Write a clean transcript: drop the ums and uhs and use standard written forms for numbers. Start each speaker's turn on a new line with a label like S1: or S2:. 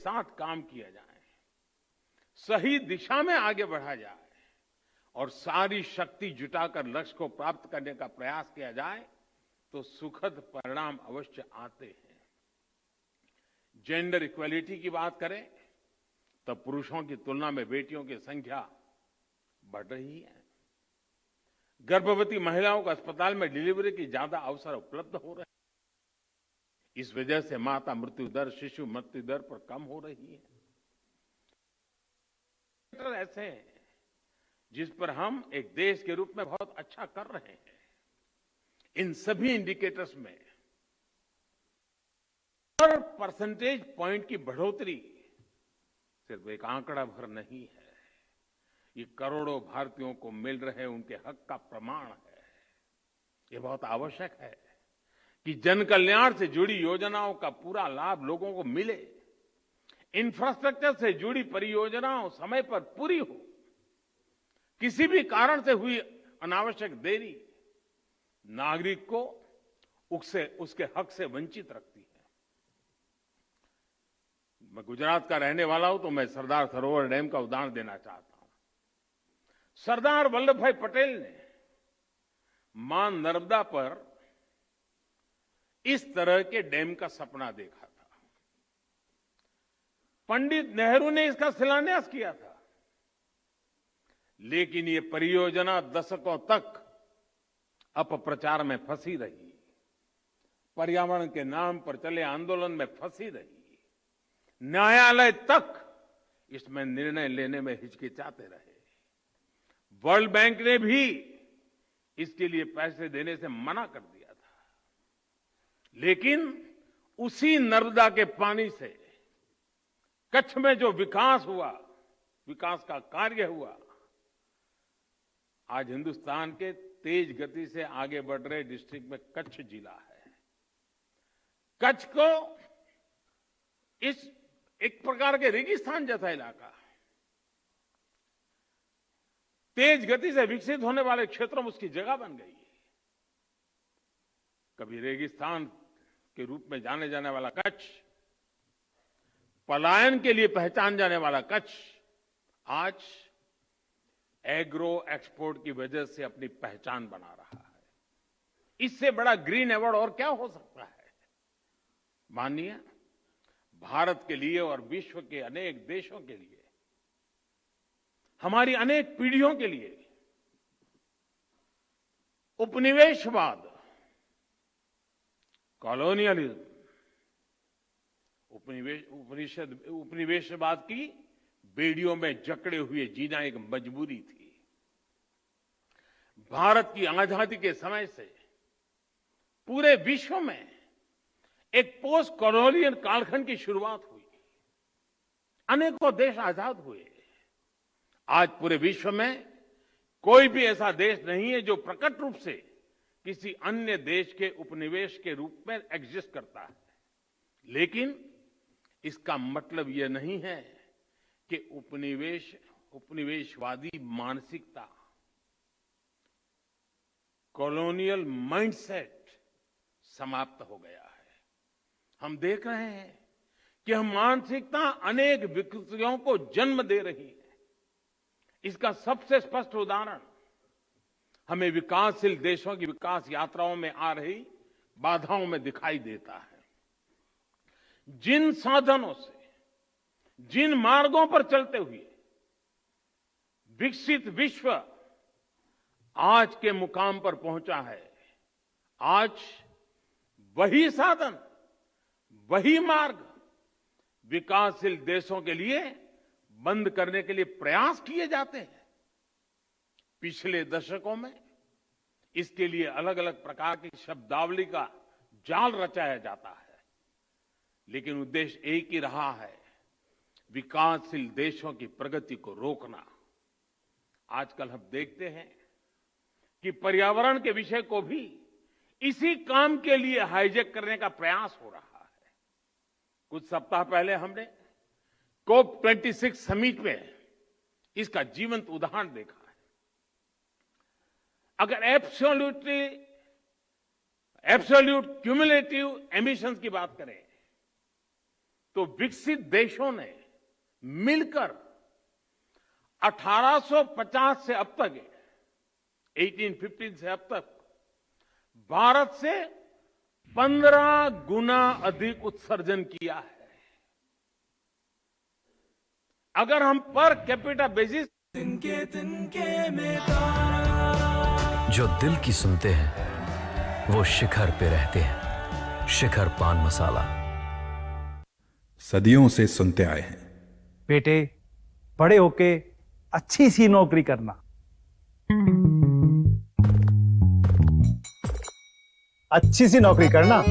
S1: साथ काम किया जाए, सही दिशा में आगे बढ़ा जाए और सारी शक्ति जुटाकर लक्ष्य को प्राप्त करने का प्रयास किया जाए तो सुखद परिणाम अवश्य आते हैं। जेंडर इक्वलिटी की बात करें तो पुरुषों की तुलना में बेटियों की संख्या बढ़ रही है। गर्भवती महिलाओं को अस्पताल में डिलीवरी की ज्यादा अवसर उपलब्ध हो रहे हैं। इस वजह से माता मृत्यु दर, शिशु मृत्यु दर पर कम हो रही है। ऐसे हैं जिस पर हम एक देश के रूप में बहुत अच्छा कर रहे हैं। इन सभी इंडिकेटर्स में हर परसेंटेज पॉइंट की बढ़ोतरी सिर्फ एक आंकड़ा भर नहीं है, ये करोड़ों भारतीयों को मिल रहे उनके हक का प्रमाण है। ये बहुत आवश्यक है कि जन कल्याण से जुड़ी योजनाओं का पूरा लाभ लोगों को मिले, इंफ्रास्ट्रक्चर से जुड़ी परियोजनाओं समय पर पूरी हो। किसी भी कारण से हुई अनावश्यक देरी नागरिक को उसके हक से वंचित रखती है। मैं गुजरात का रहने वाला हूं तो मैं सरदार सरोवर डैम का उदाहरण देना चाहता हूं। सरदार वल्लभ भाई पटेल ने मां नर्मदा पर इस तरह के डैम का सपना देखा था। पंडित नेहरू ने इसका शिलान्यास किया था, लेकिन ये परियोजना दशकों तक अपप्रचार में फंसी रही, पर्यावरण के नाम पर चले आंदोलन में फंसी रही, न्यायालय तक इसमें निर्णय लेने में हिचकिचाते रहे। वर्ल्ड बैंक ने भी इसके लिए पैसे देने से मना कर दिया था, लेकिन उसी नर्मदा के पानी से कच्छ में जो विकास हुआ, विकास का कार्य हुआ, आज हिंदुस्तान के तेज गति से आगे बढ़ रहे डिस्ट्रिक्ट में कच्छ जिला है। कच्छ को इस एक प्रकार के रेगिस्तान जैसा इलाका, तेज गति से विकसित होने वाले क्षेत्रों में उसकी जगह बन गई है। कभी रेगिस्तान के रूप में जाने जाने वाला कच्छ, पलायन के लिए पहचान जाने वाला कच्छ, आज एग्रो एक्सपोर्ट की वजह से अपनी पहचान बना रहा है। इससे बड़ा ग्रीन अवार्ड और क्या हो सकता है? माननीय भारत के लिए और विश्व के अनेक देशों के लिए, हमारी अनेक पीढ़ियों के लिए उपनिवेशवाद, कॉलोनियलिज्म, उपनिवेशवाद की बेड़ियों में जकड़े हुए जीना एक मजबूरी थी। भारत की आजादी के समय से पूरे विश्व में एक पोस्ट कॉलोनियल कालखंड की शुरुआत हुई, अनेकों देश आजाद हुए। आज पूरे विश्व में कोई भी ऐसा देश नहीं है जो प्रकट रूप से किसी अन्य देश के उपनिवेश के रूप में एग्जिस्ट करता है। लेकिन इसका मतलब यह नहीं है कि उपनिवेशवादी मानसिकता, कॉलोनियल माइंडसेट समाप्त हो गया है। हम देख रहे हैं कि हम मानसिकता अनेक विकृतियों को जन्म दे रही है। इसका सबसे स्पष्ट उदाहरण हमें विकासशील देशों की विकास यात्राओं में आ रही बाधाओं में दिखाई देता है। जिन साधनों से, जिन मार्गों पर चलते हुए विकसित विश्व आज के मुकाम पर पहुंचा है, आज वही साधन, वही मार्ग विकासशील देशों के लिए बंद करने के लिए प्रयास किए जाते हैं। पिछले दशकों में इसके लिए अलग अलग प्रकार की शब्दावली का जाल रचाया जाता है, लेकिन उद्देश्य एक ही रहा है, विकासशील देशों की प्रगति को रोकना। आजकल हम देखते हैं कि पर्यावरण के विषय को भी इसी काम के लिए हाईजैक करने का प्रयास हो रहा है। कुछ सप्ताह पहले हमने COP26 समिट में इसका जीवंत उदाहरण देखा है। अगर एब्सोल्यूट क्यूमुलेटिव एमिशंस की बात करें तो विकसित देशों ने मिलकर 1850 से अब तक 1815 से अब तक भारत से 15 गुना अधिक उत्सर्जन किया है। अगर हम पर कैपिटा बेसिस
S2: तिनके में तारा,
S3: जो दिल की सुनते हैं वो शिखर पे रहते हैं। शिखर पान मसाला।
S4: सदियों से सुनते आए हैं,
S5: बेटे बड़े होके अच्छी सी नौकरी करना, अच्छी सी नौकरी करना।